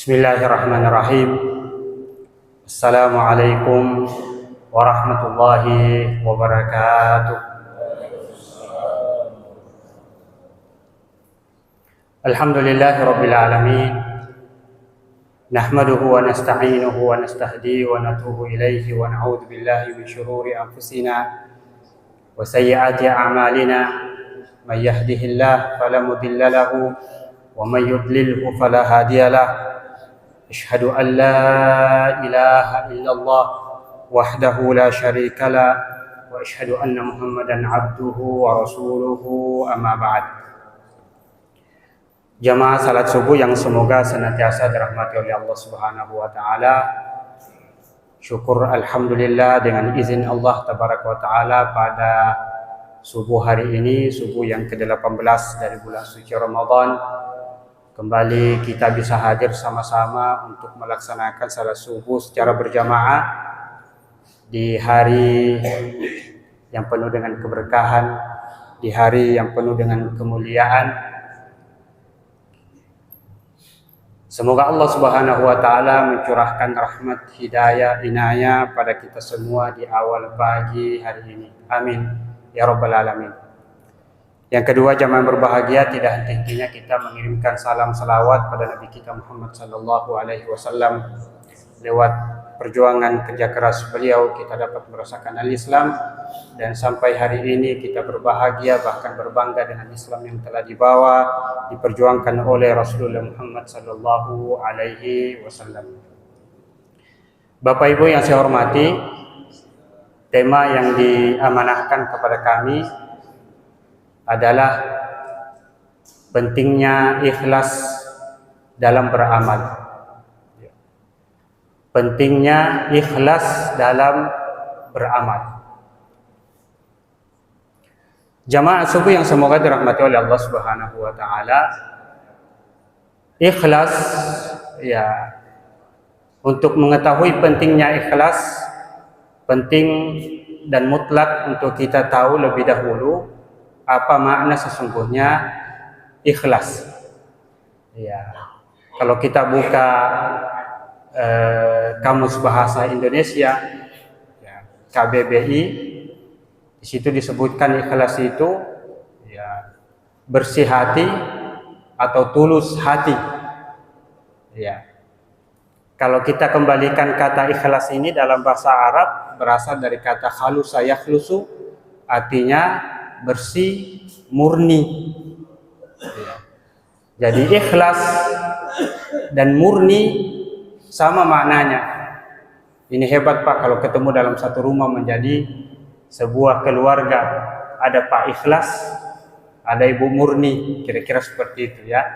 Bismillahirrahmanirrahim. Assalamualaikum warahmatullahi wabarakatuh. Alhamdulillahi rabbil alamin. Nahmaduhu wa nasta'inuhu wa nastahdihi wa natubu ilaihi wa na'udzu billahi min syururi anfusina wa sayyiati a'malina. May yahdihillahu fala mudilla lahu wa may yudlilhu fala hadiya lahu. Asyhadu an la ilaha illallah wahdahu la syarika lah wa asyhadu anna Muhammadan abduhu wa rasuluhu amma ba'd. Jamaah salat subuh yang semoga senantiasa dirahmati oleh Allah Subhanahu wa taala. Syukur alhamdulillah dengan izin Allah tabaraka wa taala pada subuh hari ini, subuh yang ke-18 dari bulan suci Ramadan. Kembali kita bisa hadir sama-sama untuk melaksanakan salat subuh secara berjamaah di hari yang penuh dengan keberkahan, di hari yang penuh dengan kemuliaan. Semoga Allah Subhanahu wa taala mencurahkan rahmat, hidayah, inayah pada kita semua di awal pagi hari ini. Amin ya rabbal alamin. Yang kedua, jamaah berbahagia, tidak henti-hentinya kita mengirimkan salam salawat pada Nabi kita Muhammad sallallahu alaihi wasallam. Lewat perjuangan kerja keras beliau kita dapat merasakan al-Islam, dan sampai hari ini kita berbahagia bahkan berbangga dengan Islam yang telah dibawa, diperjuangkan oleh Rasulullah Muhammad sallallahu alaihi wasallam. Bapak Ibu yang saya hormati, tema yang diamanahkan kepada kami adalah pentingnya ikhlas dalam beramal. Pentingnya ikhlas dalam beramal. Jamaah subuh yang semoga dirahmati oleh Allah Subhanahu wa taala, ikhlas ya, untuk mengetahui pentingnya ikhlas, penting dan mutlak untuk kita tahu lebih dahulu apa makna sesungguhnya ikhlas. Ya, kalau kita buka Kamus Bahasa Indonesia, ya, KBBI, di situ disebutkan ikhlas itu ya, bersih hati atau tulus hati. Ya. Kalau kita kembalikan kata ikhlas ini dalam bahasa Arab, berasal dari kata khalusa yakhlusu, artinya bersih, murni. Ya. Jadi ikhlas dan murni sama maknanya. Ini hebat Pak, kalau ketemu dalam satu rumah menjadi sebuah keluarga. Ada Pak Ikhlas, ada Ibu Murni, kira-kira seperti itu ya.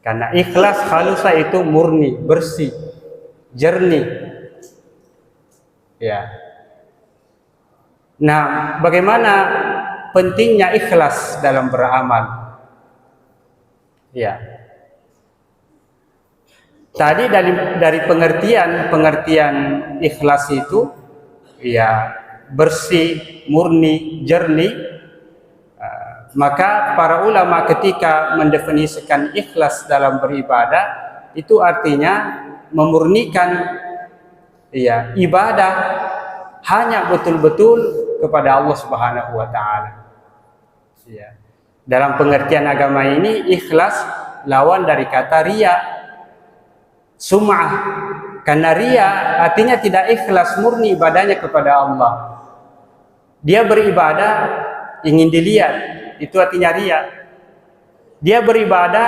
Karena ikhlas khalusa itu murni, bersih, jernih. Ya. Nah, bagaimana pentingnya ikhlas dalam beramal? Ya. Tadi dari pengertian ikhlas itu ya, bersih, murni, jernih. Maka para ulama ketika mendefinisikan ikhlas dalam beribadah, itu artinya memurnikan ya, ibadah hanya betul-betul kepada Allah Subhanahu wa taala. Ya. Dalam pengertian agama ini, ikhlas lawan dari kata riya, sum'ah. Karena riya artinya tidak ikhlas murni ibadahnya kepada Allah. Dia beribadah ingin dilihat, itu artinya riya. Dia beribadah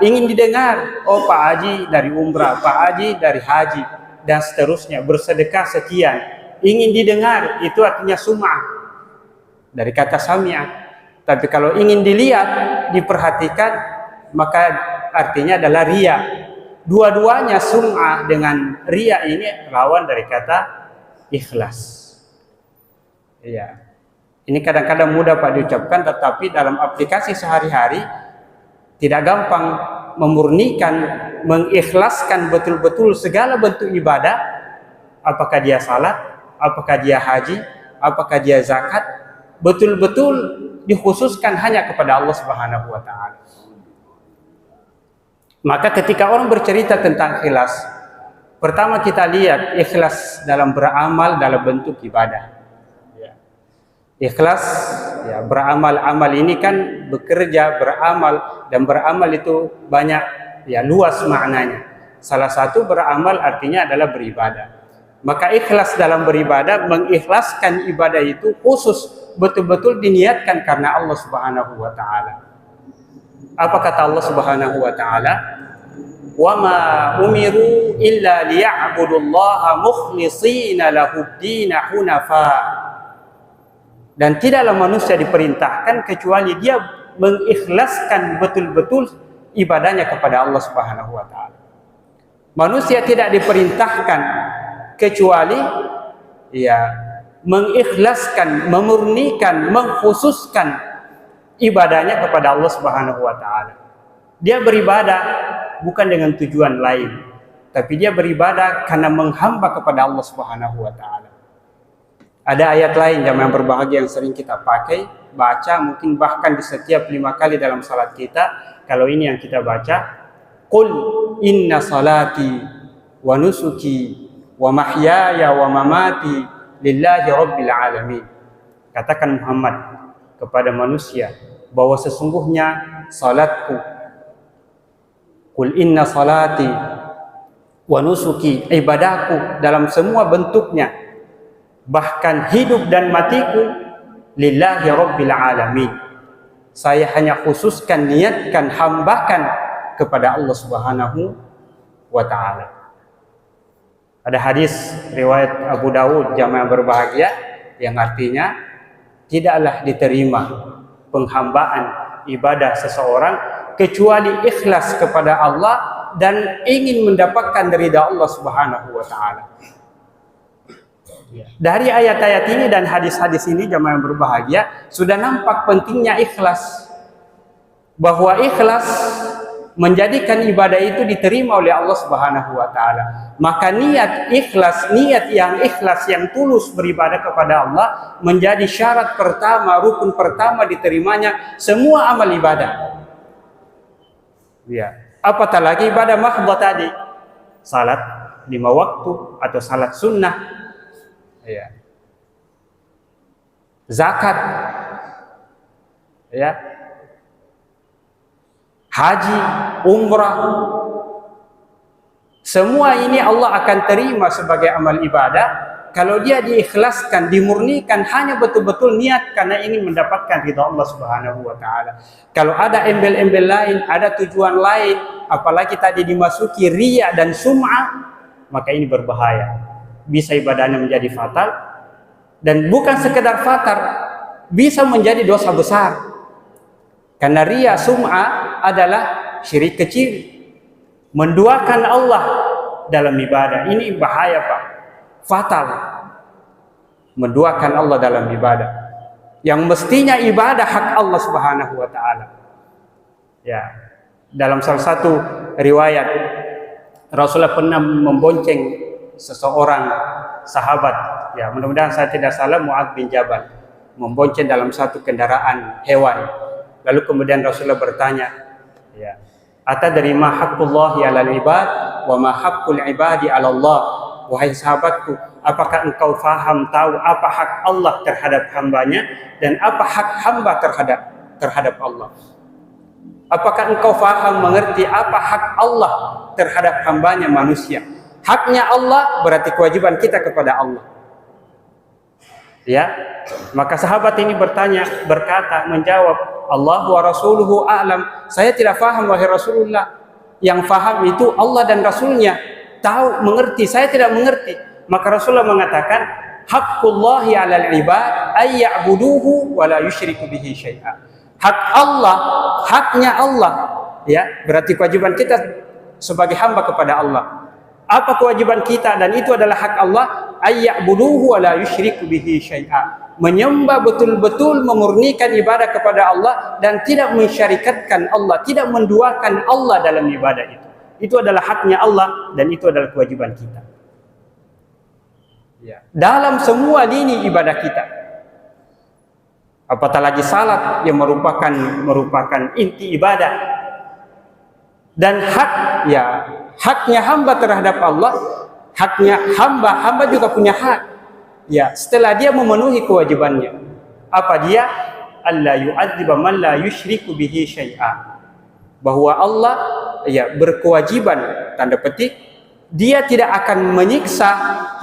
ingin didengar, oh Pak Haji dari umrah, Pak Haji dari haji, dan seterusnya, bersedekah sekian, ingin didengar, itu artinya sum'ah, dari kata sami'ah. Tapi kalau ingin dilihat, diperhatikan, maka artinya adalah riya. Dua-duanya, sum'ah dengan riya, ini lawan dari kata ikhlas. Iya. Ini kadang-kadang mudah Pak diucapkan, tetapi dalam aplikasi sehari-hari tidak gampang memurnikan, mengikhlaskan betul-betul segala bentuk ibadah. Apakah dia salat, apakah dia haji, apakah dia zakat, betul-betul dikhususkan hanya kepada Allah Subhanahu wa taala. Maka ketika orang bercerita tentang ikhlas, pertama kita lihat ikhlas dalam beramal dalam bentuk ibadah. Ikhlas ya, beramal, amal ini kan bekerja, beramal, dan beramal itu banyak ya, luas maknanya. Salah satu beramal artinya adalah beribadah. Maka ikhlas dalam beribadah, mengikhlaskan ibadah itu khusus betul-betul diniatkan karena Allah Subhanahu wa taala. Apa kata Allah Subhanahu wa taala? Wa ma umiru illa liya'budullaha mukhlishina lahud-din hunafa. Dan tidaklah manusia diperintahkan kecuali dia mengikhlaskan betul-betul ibadahnya kepada Allah Subhanahu wa taala. Manusia tidak diperintahkan kecuali ya mengikhlaskan, memurnikan, mengkhususkan ibadahnya kepada Allah Subhanahu wa taala. Dia beribadah bukan dengan tujuan lain, tapi dia beribadah karena menghamba kepada Allah Subhanahu wa taala. Ada ayat lain jamaah yang berbahagia yang sering kita pakai, baca mungkin bahkan di setiap 5 kali dalam salat kita. Kalau ini yang kita baca, Qul inna salati wa nusuki wa mahyaya wa mamati lillahi rabbil alamin. Katakan Muhammad kepada manusia bahwa sesungguhnya salatku, Qul inna salati wa nusuki, ibadahku dalam semua bentuknya, bahkan hidup dan matiku, lillahi rabbil alamin. Saya hanya khususkan, niatkan, hambakan kepada Allah Subhanahu wa taala. Ada hadis riwayat Abu Dawud jamaah berbahagia yang artinya tidaklah diterima penghambaan ibadah seseorang kecuali ikhlas kepada Allah dan ingin mendapatkan ridha Allah Subhanahu wa taala. Dari ayat-ayat ini dan hadis-hadis ini jamaah yang berbahagia sudah nampak pentingnya ikhlas, bahwa ikhlas menjadikan ibadah itu diterima oleh Allah Subhanahu wa taala. Maka niat ikhlas, niat yang ikhlas, yang tulus beribadah kepada Allah menjadi syarat pertama, rukun pertama diterimanya semua amal ibadah. Ya, apatah lagi ibadah mahdhah tadi, salat 5 waktu atau salat sunnah. Ya. Zakat, ya, haji, umrah, semua ini Allah akan terima sebagai amal ibadah kalau dia diikhlaskan, dimurnikan, hanya betul-betul niat karena ingin mendapatkan ridha Allah Subhanahu wa taala. Kalau ada embel-embel lain, ada tujuan lain, apalagi tadi dimasuki riya dan sum'ah, maka ini berbahaya. Bisa ibadahnya menjadi fatal, dan bukan sekedar fatal, bisa menjadi dosa besar. Karena riya sum'ah adalah syirik kecil, menduakan Allah dalam ibadah. Ini bahaya Pak, fatal. Menduakan Allah dalam ibadah yang mestinya ibadah hak Allah Subhanahu wa taala. Ya, dalam salah satu riwayat Rasulullah pernah membonceng seseorang sahabat, ya mudah-mudahan saya tidak salah, Mu'adz bin Jabal, membonceng dalam satu kendaraan hewan. Lalu kemudian Rasulullah bertanya, ya, atadri ma haqqullahi 'alal ibad wa ma haqqul ibadi 'ala Allah? Wahai sahabatku, apakah engkau faham, tahu apa hak Allah terhadap hambanya dan apa hak hamba terhadap Allah? Apakah engkau faham, mengerti apa hak Allah terhadap hambanya manusia? Haknya Allah berarti kewajiban kita kepada Allah. Ya, maka sahabat ini berkata, menjawab, Allah wa rasuluhu a'lam. Saya tidak faham wahai Rasulullah. Yang faham itu Allah dan Rasulnya, tahu, mengerti. Saya tidak mengerti. Maka Rasulullah mengatakan, haqqullahi 'alal ibad ay ya'buduhu wa la yusyriku bihi syai'a. Hak Allah, haknya Allah, ya, berarti kewajiban kita sebagai hamba kepada Allah. Apa kewajiban kita? Dan itu adalah hak Allah, ayya'buduhu wa la yusyriku bihi syai'a. Menyembah betul-betul, memurnikan ibadah kepada Allah dan tidak mensyarikatkan Allah, tidak menduakan Allah dalam ibadah itu. Itu adalah haknya Allah dan itu adalah kewajiban kita. Ya. Dalam semua lini ibadah kita. Apatah lagi salat yang merupakan inti ibadah. Dan haknya hamba terhadap Allah, haknya hamba juga punya hak. Ya, setelah dia memenuhi kewajibannya. Apa dia? Allah yu'adziba man la yusyriku bihi syai'a. Bahwa Allah berkewajiban, tanda petik, dia tidak akan menyiksa,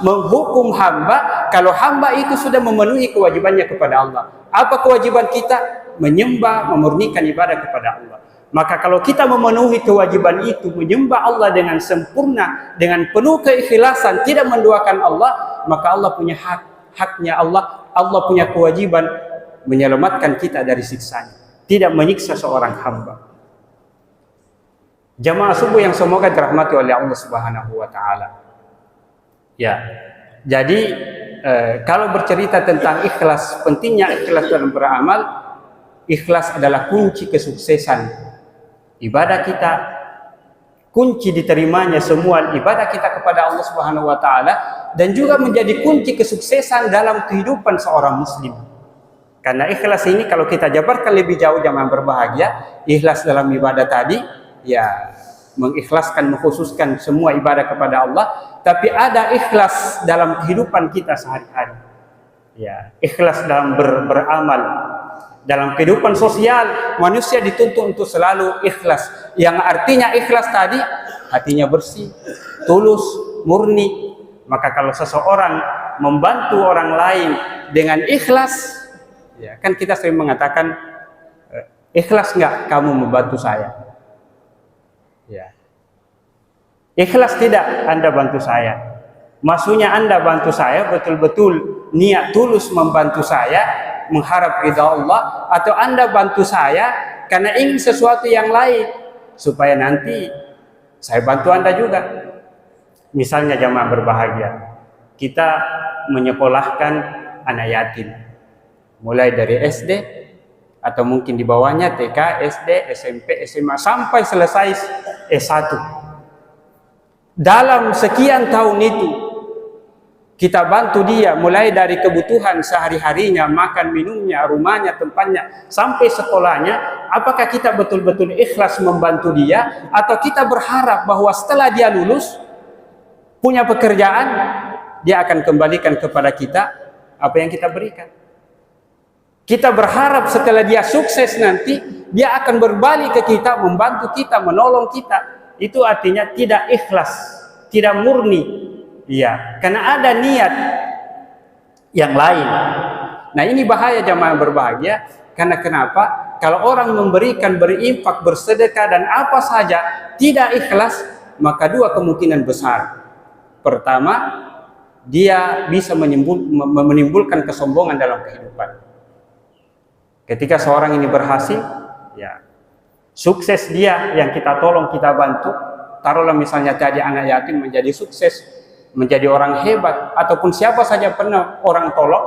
menghukum hamba kalau hamba itu sudah memenuhi kewajibannya kepada Allah. Apa kewajiban kita? Menyembah, memurnikan ibadah kepada Allah. Maka kalau kita memenuhi kewajiban itu, menyembah Allah dengan sempurna, dengan penuh keikhlasan, tidak menduakan Allah, maka Allah punya haknya Allah punya kewajiban menyelamatkan kita dari siksanya, tidak menyiksa seorang hamba. Jamaah subuh yang semoga dirahmati oleh Allah Subhanahu wa taala. Ya. Jadi kalau bercerita tentang ikhlas, pentingnya ikhlas dalam beramal, ikhlas adalah kunci kesuksesan ibadah kita, kunci diterimanya semua ibadah kita kepada Allah Subhanahu wa taala, dan juga menjadi kunci kesuksesan dalam kehidupan seorang muslim. Karena ikhlas ini kalau kita jabarkan lebih jauh jamaah berbahagia, ikhlas dalam ibadah tadi mengikhlaskan, mengkhususkan semua ibadah kepada Allah, tapi ada ikhlas dalam kehidupan kita sehari-hari. Ya, ikhlas dalam beramal. Dalam kehidupan sosial, manusia dituntut untuk selalu ikhlas. Yang artinya ikhlas tadi, hatinya bersih, tulus, murni. Maka kalau seseorang membantu orang lain dengan ikhlas, kan kita sering mengatakan, ikhlas nggak kamu membantu saya? Ya. Ikhlas tidak Anda bantu saya? Maksudnya Anda bantu saya betul-betul niat tulus membantu saya, mengharap ridha Allah, atau Anda bantu saya karena ingin sesuatu yang lain supaya nanti saya bantu Anda juga. Misalnya jamaah berbahagia, kita menyekolahkan anak yatim mulai dari SD atau mungkin di bawahnya TK, SD, SMP, SMA sampai selesai S1. Dalam sekian tahun itu kita bantu dia mulai dari kebutuhan sehari-harinya, makan, minumnya, rumahnya, tempatnya, sampai sekolahnya. Apakah kita betul-betul ikhlas membantu dia, atau kita berharap bahwa setelah dia lulus, punya pekerjaan, dia akan kembalikan kepada kita apa yang kita berikan? Kita berharap setelah dia sukses nanti, dia akan berbalik ke kita, membantu kita, menolong kita. Itu artinya tidak ikhlas, tidak murni. Iya, karena ada niat yang lain. Nah, ini bahaya jamaah berbahagia. Karena kenapa? Kalau orang memberikan, berinfak, bersedekah dan apa saja tidak ikhlas, maka dua kemungkinan besar. Pertama, dia bisa menimbulkan kesombongan dalam kehidupan. Ketika seorang ini berhasil, sukses dia yang kita tolong, kita bantu. Taruhlah misalnya tadi anak yatim menjadi sukses, menjadi orang hebat, ataupun siapa saja pernah orang tolong.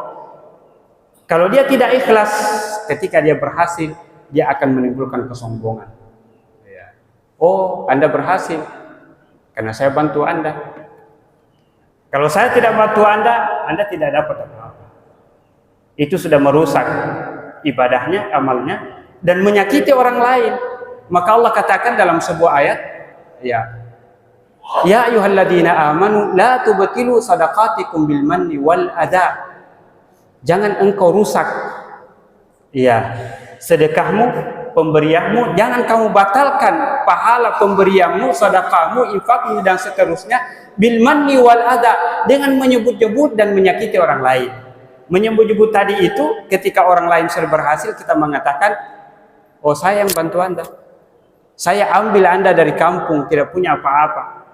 Kalau dia tidak ikhlas, ketika dia berhasil, dia akan menimbulkan kesombongan. Oh, Anda berhasil karena saya bantu Anda. Kalau saya tidak bantu Anda tidak dapat apa-apa. Itu sudah merusak ibadahnya, amalnya, dan menyakiti orang lain. Maka Allah katakan dalam sebuah ayat, Ya ayyuhalladzina amanu la tubtilu sadaqatikum bil manni wal adha. Jangan engkau rusak sedekahmu, pemberianmu, jangan kamu batalkan pahala pemberianmu, sedekahmu, infakmu dan seterusnya bil manni wal adha, dengan menyebut-nyebut dan menyakiti orang lain. Menyebut-nyebut tadi itu ketika orang lain sudah berhasil, kita mengatakan, oh saya yang bantu Anda, saya ambil Anda dari kampung tidak punya apa-apa,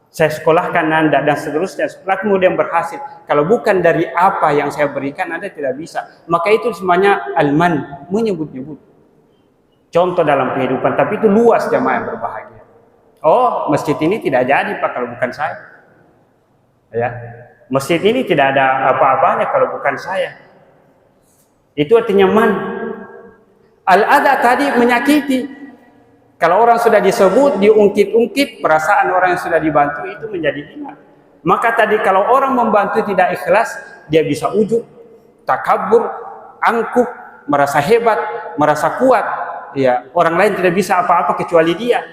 saya sekolahkan Anda dan seterusnya. Setelah kemudian berhasil, kalau bukan dari apa yang saya berikan, Anda tidak bisa. Maka itu semuanya alman, menyebut-nyebut. Contoh dalam kehidupan, tapi itu luas jamaah yang berbahagia. Oh, masjid ini tidak jadi Pak kalau bukan saya. Masjid ini tidak ada apa-apanya kalau bukan saya. Itu artinya man. Al-adha tadi menyakiti. Kalau orang sudah disebut, diungkit-ungkit, perasaan orang yang sudah dibantu itu menjadi hina. Maka tadi kalau orang membantu tidak ikhlas, dia bisa ujub, takabur, angkuh, merasa hebat, merasa kuat. Orang lain tidak bisa apa-apa kecuali dia.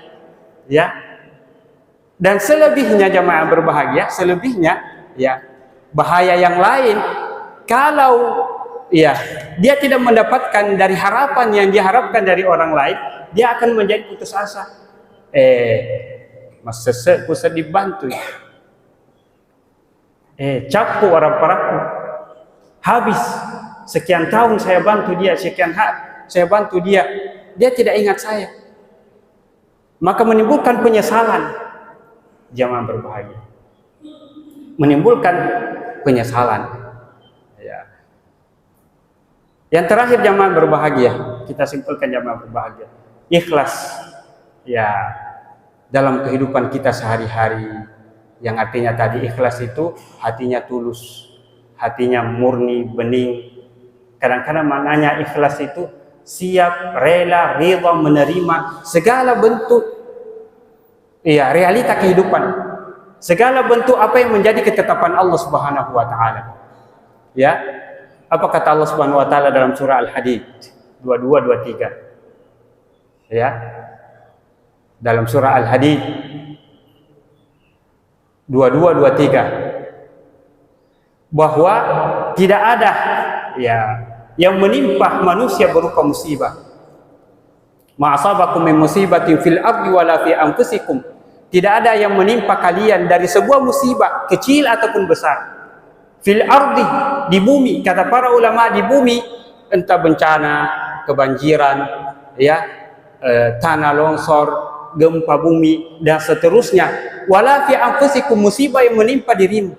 Ya. Dan selebihnya jamaah berbahagia, selebihnya ya bahaya yang lain kalau ya dia tidak mendapatkan dari harapan yang diharapkan dari orang lain, dia akan menjadi putus asa. Mas sesek bisa dibantu. Capu orang paraku. Habis sekian tahun saya bantu dia, saya bantu dia, dia tidak ingat saya. Maka menimbulkan penyesalan jamaah berbahagia. Menimbulkan penyesalan. Ya. Yang terakhir jamaah berbahagia, kita simpulkan jamaah berbahagia. Ikhlas ya dalam kehidupan kita sehari-hari, yang artinya tadi ikhlas itu hatinya tulus, hatinya murni, bening. Kadang-kadang maknanya ikhlas itu siap, rela, ridha menerima segala bentuk ya realita kehidupan, segala bentuk apa yang menjadi ketetapan Allah Subhanahu wa taala. Ya. Apa kata Allah Subhanahu wa taala dalam surah Al-Hadid 22-23? Ya. Dalam surah Al-Hadid 22-23 bahwa tidak ada ya yang menimpa manusia berupa musibah. Ma asabakum min musibatin fil ardi wala fi anfusikum. Tidak ada yang menimpa kalian dari sebuah musibah kecil ataupun besar. Fil ardi, di bumi, kata para ulama, di bumi entah bencana, kebanjiran, ya, tanah longsor, gempa bumi dan seterusnya. Wala fi anfusikum, musibah yang menimpa dirimu,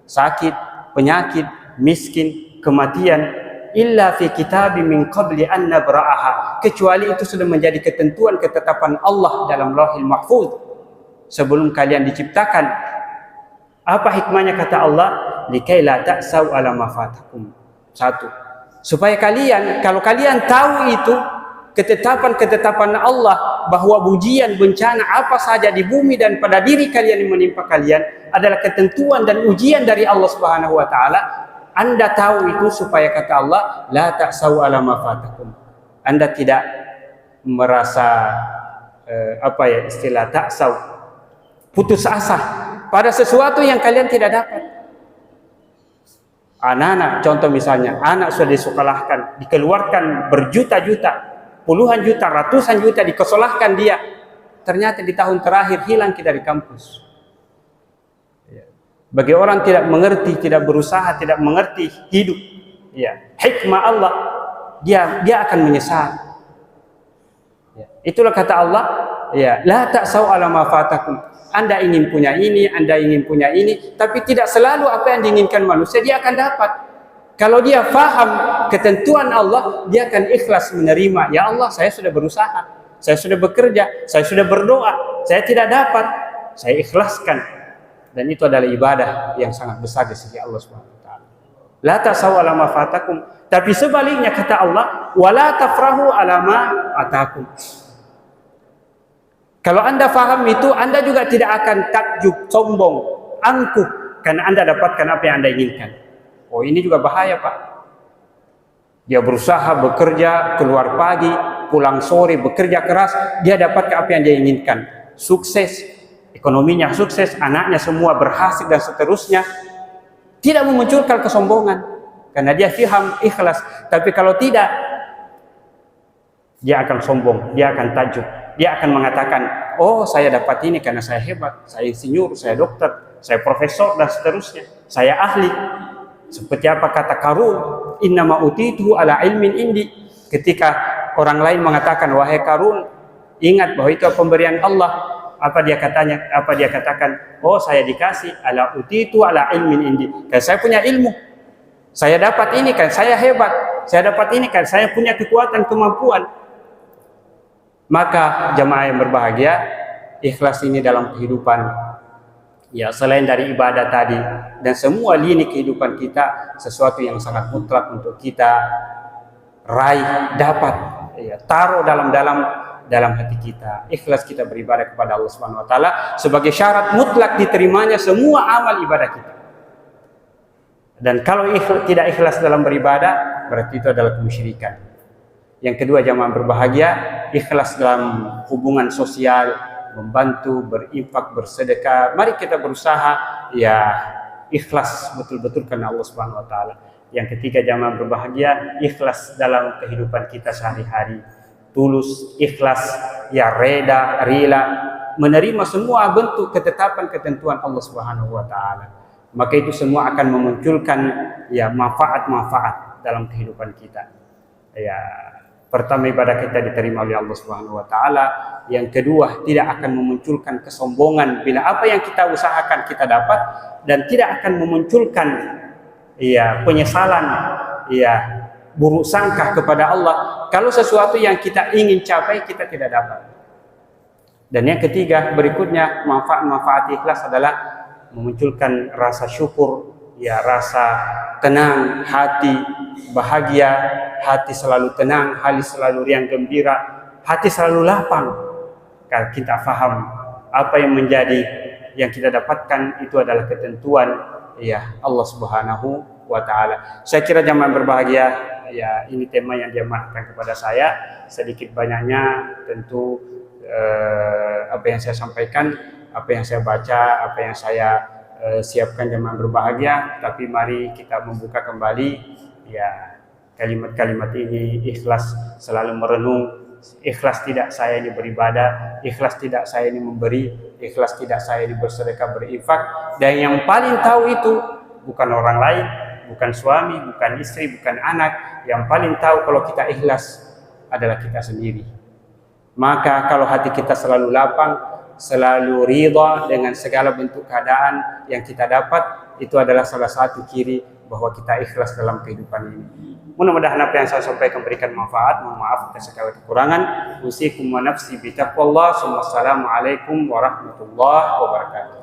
sakit, penyakit, miskin, kematian, illa fi kitabim min qabli an nabra'aha, kecuali itu sudah menjadi ketentuan ketetapan Allah dalam Lauhil Mahfuz sebelum kalian diciptakan. Apa hikmahnya kata Allah? Likai la ta'sau ala ma fatakum. Satu, supaya kalian, kalau kalian tahu itu ketetapan-ketetapan Allah bahwa ujian bencana apa saja di bumi dan pada diri kalian yang menimpa kalian adalah ketentuan dan ujian dari Allah Subhanahu wa taala, Anda tahu itu supaya kata Allah la ta'sau ala ma fatakum. Anda tidak merasa istilah ta'sau, putus asa pada sesuatu yang kalian tidak dapat. Anak-anak, contoh misalnya, anak sudah disekolahkan, dikeluarkan berjuta-juta, puluhan juta, ratusan juta, dikesolahkan dia. Ternyata di tahun terakhir hilang dari kampus. Bagi orang tidak mengerti, tidak berusaha, tidak mengerti hidup, ya, hikmah Allah, dia akan menyesal. Ya. Itulah kata Allah, ya, la ta'sau ala ma fatakum. Anda ingin punya ini, Anda ingin punya ini, tapi tidak selalu apa yang diinginkan manusia dia akan dapat. Kalau dia faham ketentuan Allah, dia akan ikhlas menerima. Ya Allah, saya sudah berusaha, saya sudah bekerja, saya sudah berdoa, saya tidak dapat, saya ikhlaskan. Dan itu adalah ibadah yang sangat besar di sisi Allah Subhanahu wa taala. La ta'sau ala ma fatakum. Tapi sebaliknya kata Allah, wala tafrahu ala ma atakum. Kalau Anda faham itu, Anda juga tidak akan takjub, sombong, angkuh karena Anda dapatkan apa yang Anda inginkan. Oh, ini juga bahaya, Pak. Dia berusaha bekerja, keluar pagi, pulang sore, bekerja keras, dia dapatkan apa yang dia inginkan. Sukses, ekonominya sukses, anaknya semua berhasil dan seterusnya. Tidak memunculkan kesombongan karena dia faham ikhlas. Tapi kalau tidak, dia akan sombong, dia akan takjub. Dia akan mengatakan, oh saya dapat ini karena saya hebat, saya insinyur, saya dokter, saya profesor dan seterusnya, saya ahli. Seperti apa kata Qarun, innama utitu ala ilmin indi. Ketika orang lain mengatakan, wahai Qarun, ingat bahwa itu pemberian Allah. Apa dia katakan? Oh saya dikasih ala utitu ala ilmin indi. Karena saya punya ilmu, saya dapat ini kan, saya hebat, saya dapat ini kan, saya punya kekuatan, kemampuan. Maka jamaah yang berbahagia, ikhlas ini dalam kehidupan, ya selain dari ibadah tadi dan semua lini kehidupan kita, sesuatu yang sangat mutlak untuk kita raih, dapat, ya, taruh dalam hati kita. Ikhlas kita beribadah kepada Allah Subhanahu wa taala sebagai syarat mutlak diterimanya semua amal ibadah kita. Dan kalau tidak ikhlas dalam beribadah, berarti itu adalah kemusyrikan. Yang kedua jamaah berbahagia, ikhlas dalam hubungan sosial, membantu, berinfak, bersedekah. Mari kita berusaha ya ikhlas betul-betul karena Allah Subhanahu wa taala. Yang ketiga, jamaah berbahagia, ikhlas dalam kehidupan kita sehari-hari. Tulus, ikhlas, ya rela menerima semua bentuk ketetapan ketentuan Allah Subhanahu wa taala. Maka itu semua akan memunculkan ya manfaat-manfaat dalam kehidupan kita. Ya, pertama, ibadah kita diterima oleh Allah Subhanahu wa taala. Yang kedua, tidak akan memunculkan kesombongan bila apa yang kita usahakan kita dapat, dan tidak akan memunculkan ya penyesalan, ya buruk sangka kepada Allah kalau sesuatu yang kita ingin capai kita tidak dapat. Dan yang ketiga, berikutnya, manfaat-manfaat ikhlas adalah memunculkan rasa syukur, ya rasa tenang hati, bahagia, hati selalu tenang, hati selalu riang gembira, hati selalu lapang. Kalau kita faham apa yang menjadi yang kita dapatkan itu adalah ketentuan ya Allah Subhanahu wa taala. Saya kira jamaah berbahagia, ya ini tema yang diamanahkan kepada saya. Sedikit banyaknya tentu apa yang saya sampaikan, apa yang saya baca, apa yang saya siapkan jamaah berbahagia. Tapi mari kita membuka kembali ya kalimat-kalimat ini, ikhlas, selalu merenung. Ikhlas tidak saya ini beribadah, ikhlas tidak saya ini memberi, ikhlas tidak saya ini bersedekah, berinfak. Dan yang paling tahu itu bukan orang lain, bukan suami, bukan istri, bukan anak. Yang paling tahu kalau kita ikhlas adalah kita sendiri. Maka kalau hati kita selalu lapang, selalu ridha dengan segala bentuk keadaan yang kita dapat, itu adalah salah satu ciri bahwa kita ikhlas dalam kehidupan ini. Mudah-mudahan apa yang saya sampaikan memberikan manfaat. Mohon maaf atas segala kekurangan. Usikum wa nafsi bitaqwallah. Wassalamualaikum warahmatullahi wabarakatuh.